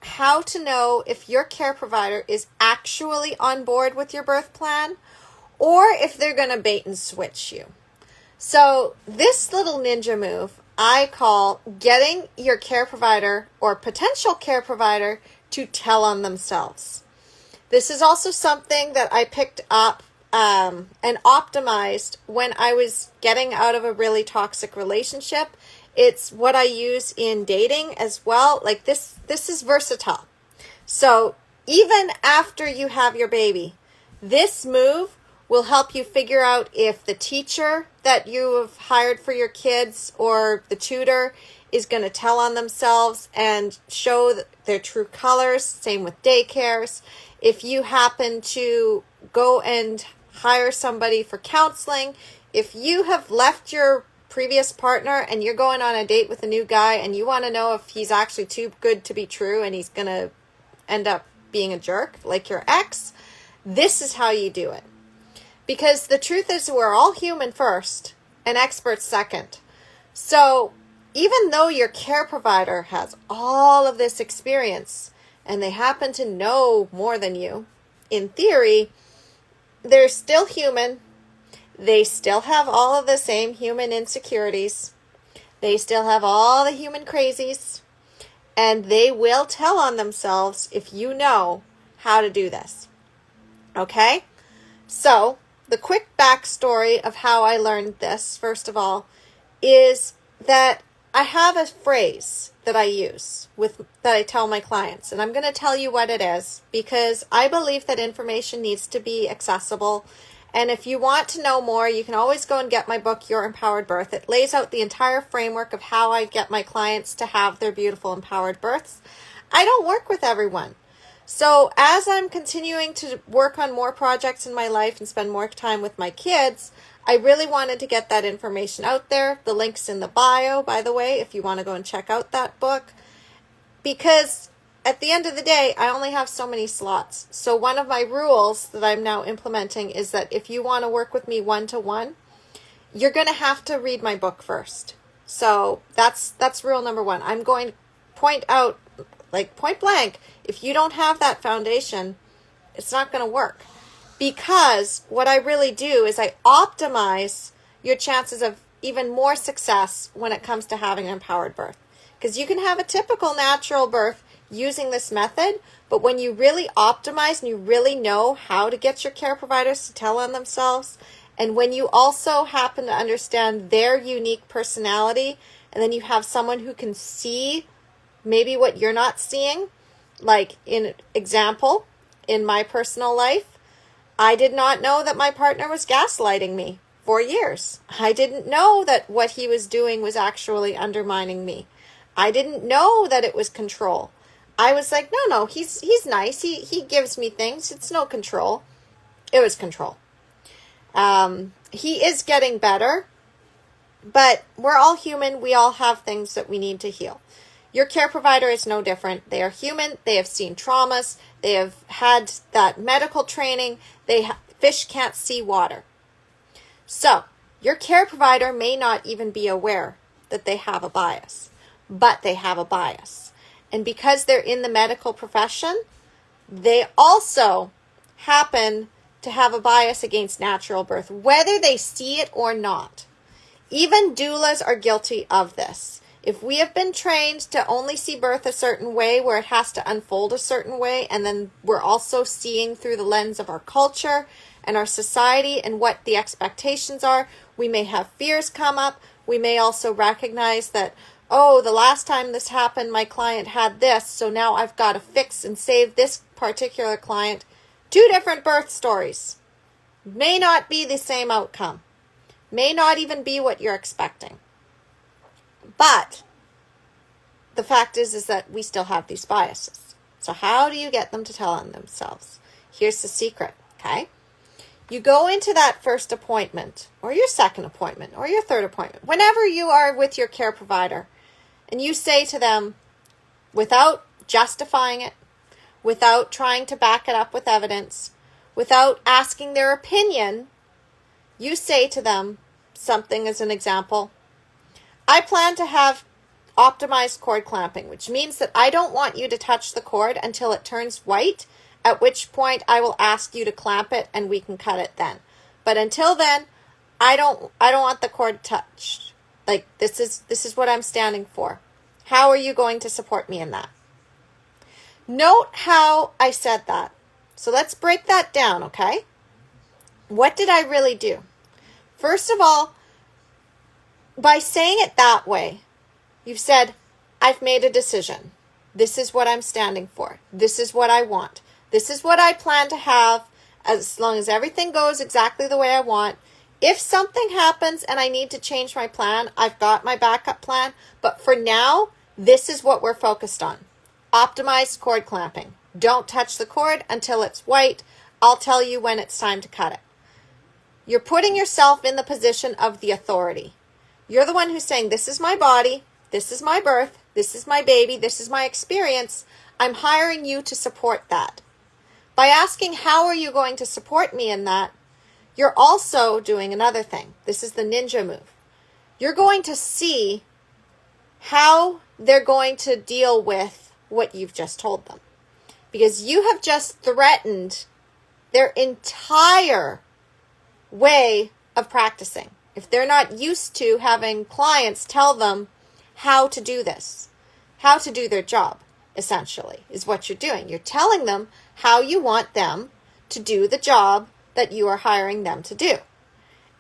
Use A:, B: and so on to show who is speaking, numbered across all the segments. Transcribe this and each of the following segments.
A: how to know if your care provider is actually on board with your birth plan or if they're going to bait and switch you. So this little ninja move I call getting your care provider or potential care provider to tell on themselves. This is also something that I picked up and optimized when I was getting out of a really toxic relationship. It's what I use in dating as well. Like this is versatile. So even after you have your baby, this move will help you figure out if the teacher that you have hired for your kids or the tutor is going to tell on themselves and show their true colors. Same with daycares. If you happen to go and hire somebody for counseling, if you have left your previous partner and you're going on a date with a new guy and you want to know if he's actually too good to be true and he's going to end up being a jerk like your ex, this is how you do it. Because the truth is we're all human first and experts second. So even though your care provider has all of this experience and they happen to know more than you, in theory, they're still human. They still have all of the same human insecurities. They still have all the human crazies. And they will tell on themselves if you know how to do this. Okay? So, the quick backstory of how I learned this, first of all, is that I have a phrase that I use that I tell my clients. And I'm going to tell you what it is because I believe that information needs to be accessible. And if you want to know more, you can always go and get my book, Your Empowered Birth. It lays out the entire framework of how I get my clients to have their beautiful empowered births. I don't work with everyone. So as I'm continuing to work on more projects in my life and spend more time with my kids, I really wanted to get that information out there. The link's in the bio, by the way, if you want to go and check out that book. Because at the end of the day, I only have so many slots. So one of my rules that I'm now implementing is that if you want to work with me one-to-one, you're going to have to read my book first. So that's rule number one. I'm going to point out, like point blank, if you don't have that foundation, it's not going to work. Because what I really do is I optimize your chances of even more success when it comes to having an empowered birth. Because you can have a typical natural birth using this method, but when you really optimize and you really know how to get your care providers to tell on themselves, and when you also happen to understand their unique personality, and then you have someone who can see maybe what you're not seeing, like in example, in my personal life, I did not know that my partner was gaslighting me for years. I didn't know that what he was doing was actually undermining me. I didn't know that it was control. I was like, no, he's nice. He gives me things. It's no control. It was control. He is getting better, but we're all human. We all have things that we need to heal. Your care provider is no different. They are human. They have seen traumas. They have had that medical training. Fish can't see water. So your care provider may not even be aware that they have a bias, but they have a bias. And because they're in the medical profession, they also happen to have a bias against natural birth, whether they see it or not. Even doulas are guilty of this. If we have been trained to only see birth a certain way, where it has to unfold a certain way, and then we're also seeing through the lens of our culture and our society and what the expectations are, we may have fears come up. We may also recognize that, oh, the last time this happened, my client had this, so now I've got to fix and save this particular client. 2 different birth stories. May not be the same outcome. May not even be what you're expecting. But the fact is that we still have these biases. So how do you get them to tell on themselves? Here's the secret, okay? You go into that first appointment or your second appointment or your third appointment, whenever you are with your care provider, and you say to them, without justifying it, without trying to back it up with evidence, without asking their opinion, you say to them something as an example. I plan to have optimized cord clamping, which means that I don't want you to touch the cord until it turns white, at which point I will ask you to clamp it and we can cut it then. But until then, I don't want the cord touched. Like, this is what I'm standing for. How are you going to support me in that? Note how I said that. So let's break that down, okay? What did I really do? First of all, by saying it that way, you've said, I've made a decision. This is what I'm standing for. This is what I want. This is what I plan to have as long as everything goes exactly the way I want. If something happens and I need to change my plan, I've got my backup plan. But for now, this is what we're focused on. Optimized cord clamping. Don't touch the cord until it's white. I'll tell you when it's time to cut it. You're putting yourself in the position of the authority. You're the one who's saying, this is my body, this is my birth, this is my baby, this is my experience. I'm hiring you to support that. By asking, how are you going to support me in that, you're also doing another thing. This is the ninja move. You're going to see how they're going to deal with what you've just told them. Because you have just threatened their entire way of practicing. If they're not used to having clients tell them how to do this, how to do their job, essentially, is what you're doing. You're telling them how you want them to do the job that you are hiring them to do.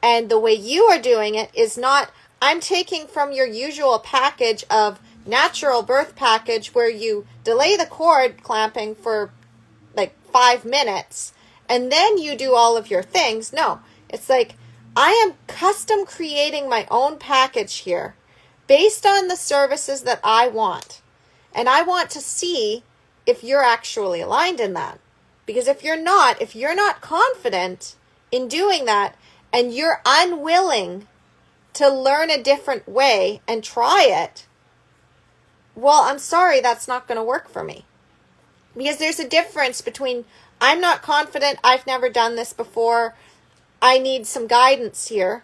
A: And the way you are doing it is not, I'm taking from your usual package of natural birth package where you delay the cord clamping for like 5 minutes and then you do all of your things. No, it's like, I am custom creating my own package here based on the services that I want. And I want to see if you're actually aligned in that. Because if you're not confident in doing that and you're unwilling to learn a different way and try it, well, I'm sorry, that's not going to work for me. Because there's a difference between, I'm not confident, I've never done this before, I need some guidance here,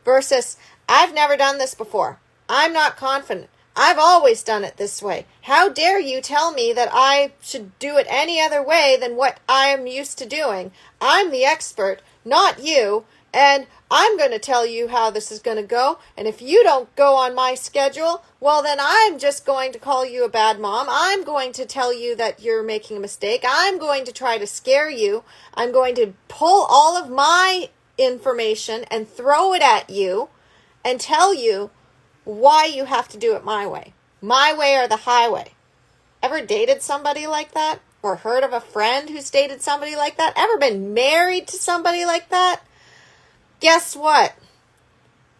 A: versus, I've never done this before, I'm not confident, I've always done it this way. How dare you tell me that I should do it any other way than what I am used to doing? I'm the expert, not you, and I'm going to tell you how this is going to go, and if you don't go on my schedule, well, then I'm just going to call you a bad mom. I'm going to tell you that you're making a mistake. I'm going to try to scare you. I'm going to pull all of my information and throw it at you and tell you why you have to do it my way or the highway. Ever dated somebody like that? Or heard of a friend who's dated somebody like that? Ever been married to somebody like that? Guess what?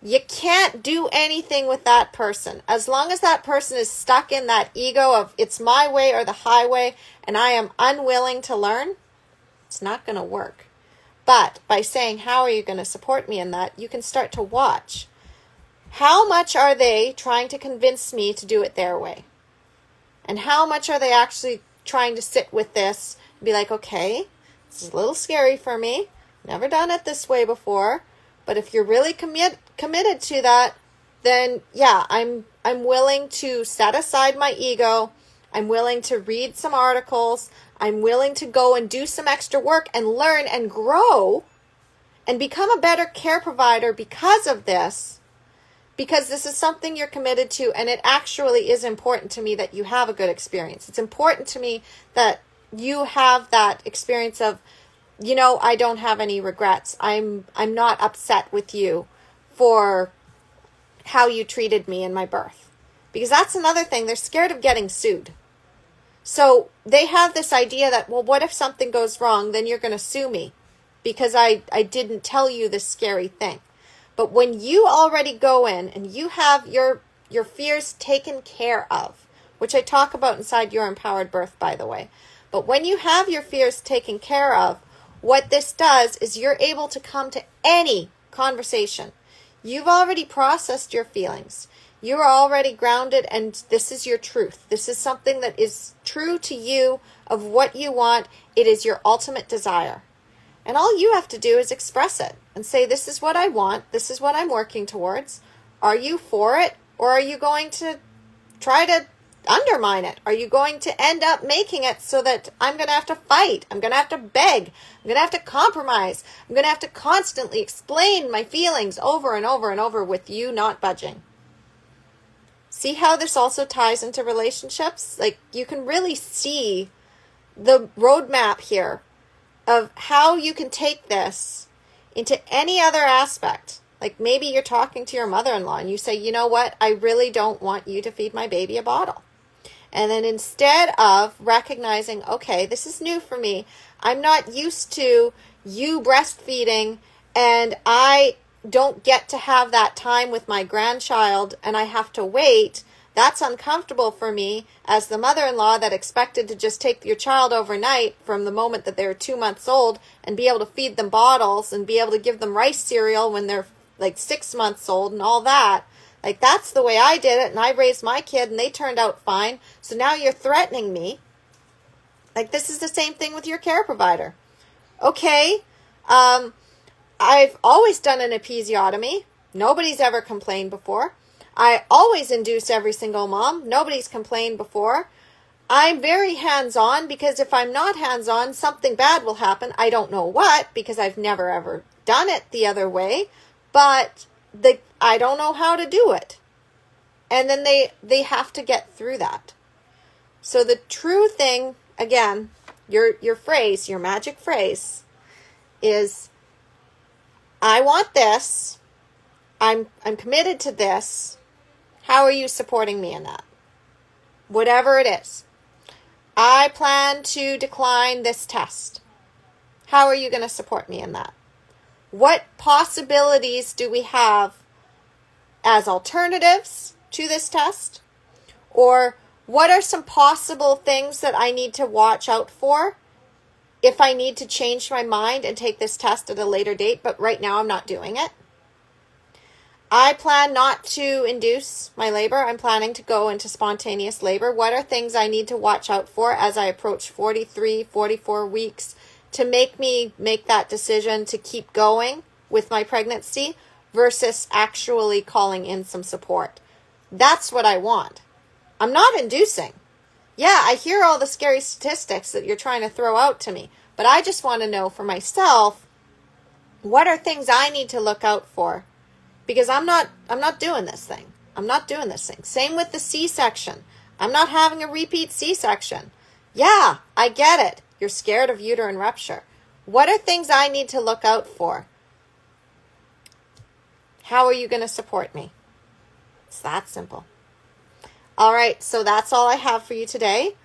A: You can't do anything with that person. As long as that person is stuck in that ego of it's my way or the highway and I am unwilling to learn, it's not going to work. But by saying, how are you going to support me in that, you can start to watch. How much are they trying to convince me to do it their way? And how much are they actually trying to sit with this and be like, okay, this is a little scary for me. Never done it this way before. But if you're really committed to that, then yeah, I'm willing to set aside my ego. I'm willing to read some articles. I'm willing to go and do some extra work and learn and grow and become a better care provider because of this. Because this is something you're committed to, and it actually is important to me that you have a good experience. It's important to me that you have that experience of, you know, I don't have any regrets. I'm not upset with you for how you treated me in my birth. Because that's another thing. They're scared of getting sued. So they have this idea that, well, what if something goes wrong? Then you're going to sue me because I didn't tell you this scary thing. But when you already go in and you have your fears taken care of, which I talk about inside Your Empowered Birth, by the way. But when you have your fears taken care of, what this does is you're able to come to any conversation. You've already processed your feelings. You're already grounded, and this is your truth. This is something that is true to you of what you want. It is your ultimate desire. And all you have to do is express it and say, this is what I want. This is what I'm working towards. Are you for it? Or are you going to try to undermine it? Are you going to end up making it so that I'm going to have to fight? I'm going to have to beg. I'm going to have to compromise. I'm going to have to constantly explain my feelings over and over and over with you not budging. See how this also ties into relationships? Like, you can really see the roadmap here of how you can take this into any other aspect. Like, maybe you're talking to your mother-in-law and you say, you know what? I really don't want you to feed my baby a bottle. And then instead of recognizing, okay, this is new for me. I'm not used to you breastfeeding, and I don't get to have that time with my grandchild and I have to wait. That's uncomfortable for me as the mother-in-law that expected to just take your child overnight from the moment that they're 2 months old and be able to feed them bottles and be able to give them rice cereal when they're like 6 months old and all that. Like, that's the way I did it, and I raised my kid, and they turned out fine. So now you're threatening me. Like, this is the same thing with your care provider. Okay, I've always done an episiotomy. Nobody's ever complained before. I always induce every single mom. Nobody's complained before. I'm very hands-on, because if I'm not hands-on, something bad will happen. I don't know what, because I've never ever done it the other way, but I don't know how to do it. And then they have to get through that. So the true thing, again, your phrase, your magic phrase is, I want this. I'm committed to this. How are you supporting me in that? Whatever it is. I plan to decline this test. How are you going to support me in that? What possibilities do we have as alternatives to this test? Or what are some possible things that I need to watch out for if I need to change my mind and take this test at a later date, but right now I'm not doing it? I plan not to induce my labor. I'm planning to go into spontaneous labor. What are things I need to watch out for as I approach 43, 44 weeks to make me make that decision to keep going with my pregnancy versus actually calling in some support? That's what I want. I'm not inducing. Yeah, I hear all the scary statistics that you're trying to throw out to me, but I just want to know for myself, what are things I need to look out for? Because I'm not doing this thing. I'm not doing this thing. Same with the C-section. I'm not having a repeat C-section. Yeah, I get it. You're scared of uterine rupture. What are things I need to look out for? How are you going to support me? It's that simple. All right, so that's all I have for you today.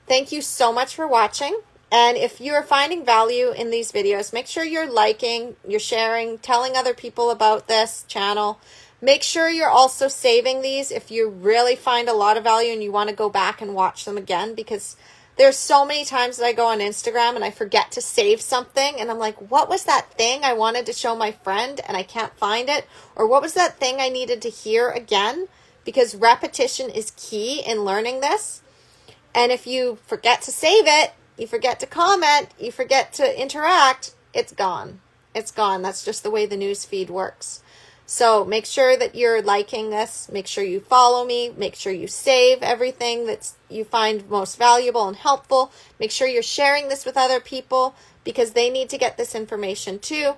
A: Thank you so much for watching. And if you are finding value in these videos, make sure you're liking, you're sharing, telling other people about this channel. Make sure you're also saving these if you really find a lot of value and you want to go back and watch them again, because there's so many times that I go on Instagram and I forget to save something and I'm like, what was that thing I wanted to show my friend and I can't find it? Or what was that thing I needed to hear again? Because repetition is key in learning this. And if you forget to save it, you forget to comment, you forget to interact, it's gone. It's gone. That's just the way the news feed works. So make sure that you're liking this. Make sure you follow me. Make sure you save everything that you find most valuable and helpful. Make sure you're sharing this with other people because they need to get this information too.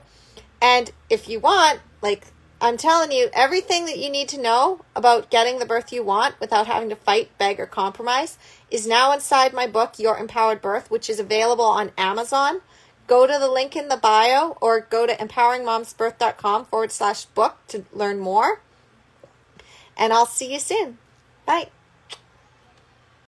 A: And if you want, like I'm telling you, everything that you need to know about getting the birth you want without having to fight, beg, or compromise is now inside my book, Your Empowered Birth, which is available on Amazon. Go to the link in the bio or go to empoweringmomsbirth.com/book to learn more. And I'll see you soon. Bye.